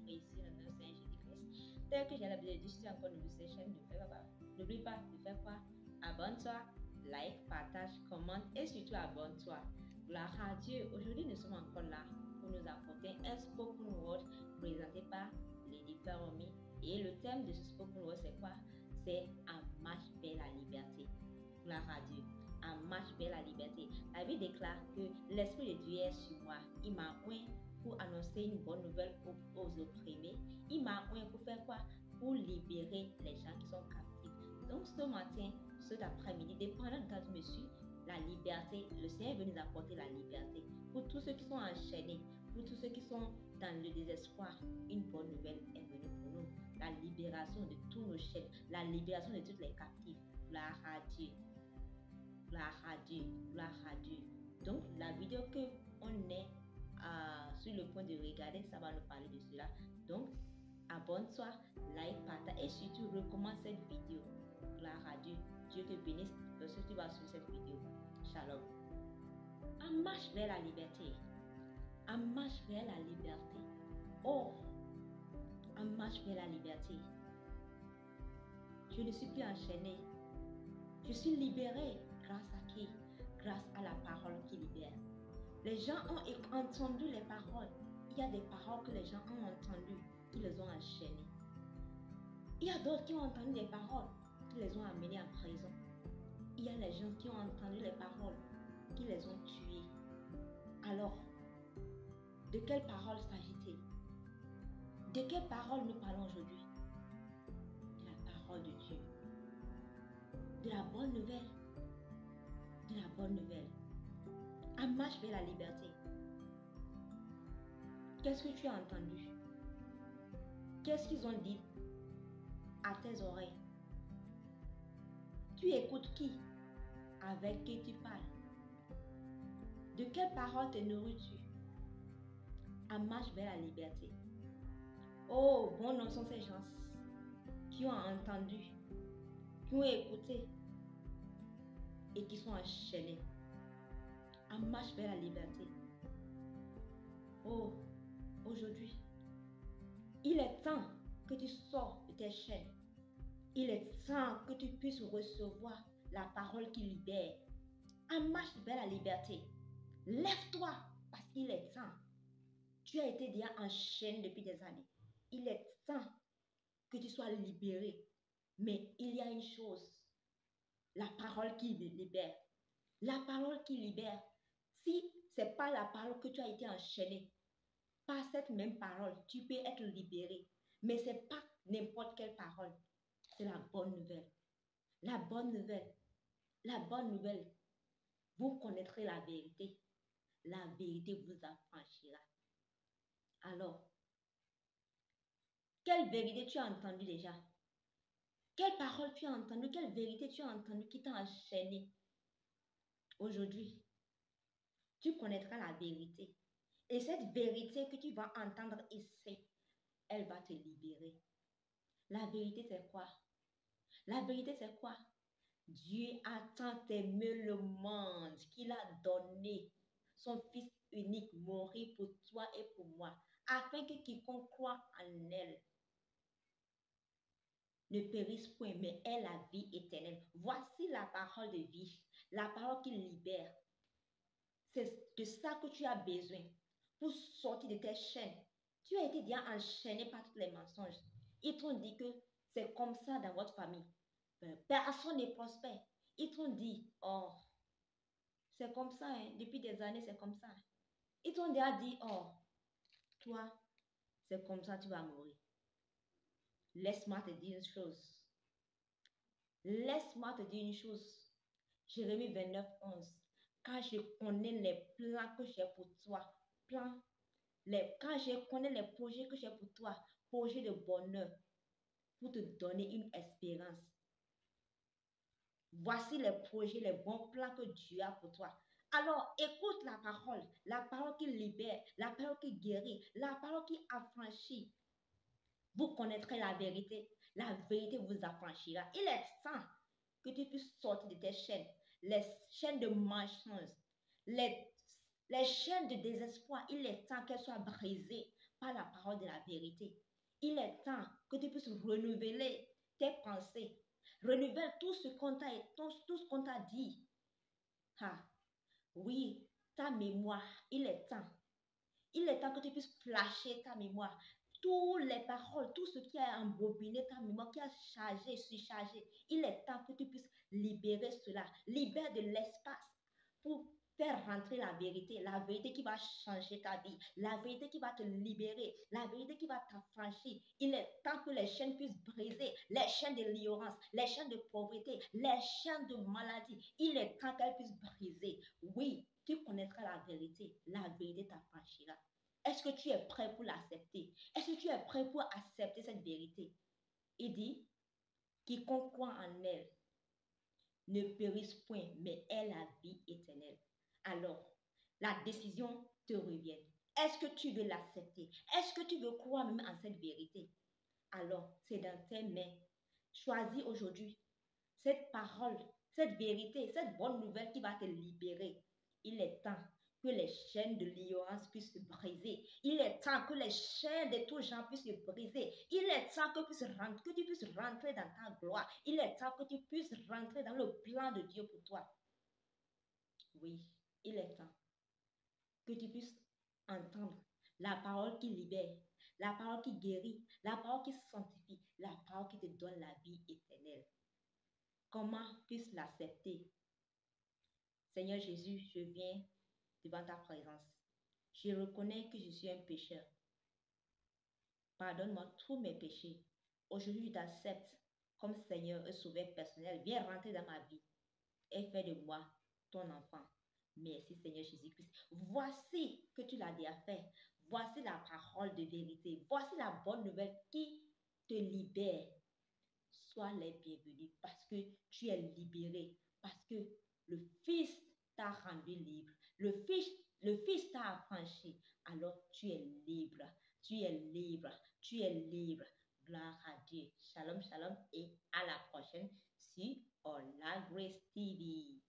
précieux dans le Seigneur Jésus-Christ. Tel que j'ai l'habitude de dire, si tu es encore nouveau sur cette chaîne, n'oublie pas de faire quoi? Abonne-toi, like, partage, commente et surtout abonne-toi. Gloire à Dieu. Aujourd'hui, nous sommes encore là pour nous apporter un spoken word présenté par Lady Paromi. Et le thème de ce spoken word, c'est quoi? C'est un marche vers la liberté. Gloire à Dieu. Un marche vers la liberté. La Bible déclare que l'Esprit de Dieu est sur moi. Il m'a oint pour annoncer une bonne nouvelle aux opprimés. Il m'a oint pour faire quoi? Pour libérer les gens qui sont captifs. Donc ce matin, cet après-midi, dépendant de quand tu me suis, la liberté, le Seigneur veut nous apporter la liberté. Pour tous ceux qui sont enchaînés, pour tous ceux qui sont dans le désespoir, une bonne nouvelle est venue pour nous. La libération de tous nos chaînes, la libération de tous les captifs. Gloire à Dieu. Gloire à Dieu. Gloire à Dieu. Donc, la vidéo que on est sur le point de regarder, ça va nous parler de cela. Donc, abonne-toi, like, partage et surtout recommande cette vidéo. Gloire à Dieu. Dieu te bénisse lorsque tu vas sur cette vidéo. Shalom. En marche vers la liberté. En marche vers la liberté. Oh, en marche vers la liberté. Je ne suis plus enchaînée. Je suis libérée grâce à qui? Grâce à la parole qui libère. Les gens ont entendu les paroles. Il y a des paroles que les gens ont entendues, qui les ont enchaînées. Il y a d'autres qui ont entendu des paroles, qui les ont amenés en prison. Il y a les gens qui ont entendu les paroles, qui les ont tués. Alors, de quelle parole s'agit-il? De quelle parole nous parlons aujourd'hui? De la parole de Dieu. De la bonne nouvelle. De la bonne nouvelle. En marche vers la liberté. Qu'est-ce que tu as entendu? Qu'est-ce qu'ils ont dit à tes oreilles? Tu écoutes qui? Avec qui tu parles? De quelle parole te nourris-tu? En marche vers la liberté. Oh, bon nom sont ces gens qui ont entendu, qui ont écouté et qui sont enchaînés. En marche vers la liberté. Oh, aujourd'hui, il est temps que tu sors de tes chaînes. Il est temps que tu puisses recevoir la parole qui libère. En marche vers la liberté. Lève-toi parce qu'il est temps. Tu as été déjà enchaîné depuis des années. Il est temps que tu sois libéré. Mais il y a une chose. La parole qui libère. La parole qui libère. Si ce n'est pas la parole que tu as été enchaîné, par cette même parole, tu peux être libéré. Mais ce n'est pas n'importe quelle parole. C'est la bonne nouvelle. La bonne nouvelle. La bonne nouvelle. Vous connaîtrez la vérité. La vérité vous affranchira. Alors, quelle vérité tu as entendue déjà? Quelle parole tu as entendue? Quelle vérité tu as entendue qui t'a enchaîné? Aujourd'hui, tu connaîtras la vérité. Et cette vérité que tu vas entendre ici, elle va te libérer. La vérité, c'est quoi? La vérité, c'est quoi? Dieu a tant aimé le monde qu'il a donné son Fils unique mourir pour toi et pour moi, afin que quiconque croit en elle ne périsse point, mais ait la vie éternelle. Voici la parole de vie, la parole qui libère. C'est de ça que tu as besoin pour sortir de tes chaînes. Tu as été déjà enchaîné par tous les mensonges. Ils t'ont dit que c'est comme ça dans votre famille. Personne n'est prospère. Ils t'ont dit, oh, c'est comme ça, hein. Depuis des années, c'est comme ça. Ils t'ont déjà dit, oh, toi, c'est comme ça, tu vas mourir. Laisse-moi te dire une chose. Laisse-moi te dire une chose. Jérémie 29, 11. Quand je connais les plans que j'ai pour toi, quand je connais les projets que j'ai pour toi, projets de bonheur, pour te donner une espérance. Voici les projets, les bons plans que Dieu a pour toi. Alors, écoute la parole qui libère, la parole qui guérit, la parole qui affranchit. Vous connaîtrez la vérité vous affranchira. Il est temps que tu puisses sortir de tes chaînes, les chaînes de mensonges, les chaînes de désespoir. Il est temps qu'elles soient brisées par la parole de la vérité. Il est temps que tu puisses renouveler tes pensées. Renouvelle tout ce qu'on t'a dit. Ah, oui, ta mémoire, il est temps. Il est temps que tu puisses flasher ta mémoire. Toutes les paroles, tout ce qui a embobiné ta mémoire, qui a chargé, surchargé, il est temps que tu puisses libérer cela. Libère de l'espace pour faire rentrer la vérité qui va changer ta vie, la vérité qui va te libérer, la vérité qui va t'affranchir. Il est temps que les chaînes puissent briser, les chaînes de l'ignorance, les chaînes de pauvreté, les chaînes de maladie. Il est temps qu'elles puissent briser. Oui, tu connaîtras la vérité t'affranchira. Est-ce que tu es prêt pour l'accepter? Est-ce que tu es prêt pour accepter cette vérité? Il dit, quiconque croit en elle ne périsse point, mais ait la vie éternelle. Alors, la décision te revient. Est-ce que tu veux l'accepter? Est-ce que tu veux croire même en cette vérité? Alors, c'est dans tes mains. Choisis aujourd'hui cette parole, cette vérité, cette bonne nouvelle qui va te libérer. Il est temps que les chaînes de l'ignorance puissent se briser. Il est temps que les chaînes de tous gens puissent se briser. Il est temps que tu puisses rentrer dans ta gloire. Il est temps que tu puisses rentrer dans le plan de Dieu pour toi. Oui, il est temps que tu puisses entendre la parole qui libère, la parole qui guérit, la parole qui sanctifie, la parole qui te donne la vie éternelle. Comment puisse l'accepter? Seigneur Jésus, je viens devant ta présence. Je reconnais que je suis un pécheur. Pardonne-moi tous mes péchés. Aujourd'hui, je t'accepte comme Seigneur et Sauveur personnel. Viens rentrer dans ma vie et fais de moi ton enfant. Merci Seigneur Jésus-Christ. Voici que tu l'as déjà fait. Voici la parole de vérité. Voici la bonne nouvelle qui te libère. Sois les bienvenus parce que tu es libéré. Parce que le Fils t'a rendu libre. Le Fils t'a affranchi. Alors tu es libre. Tu es libre. Tu es libre. Gloire à Dieu. Shalom, shalom et à la prochaine sur All Grace TV.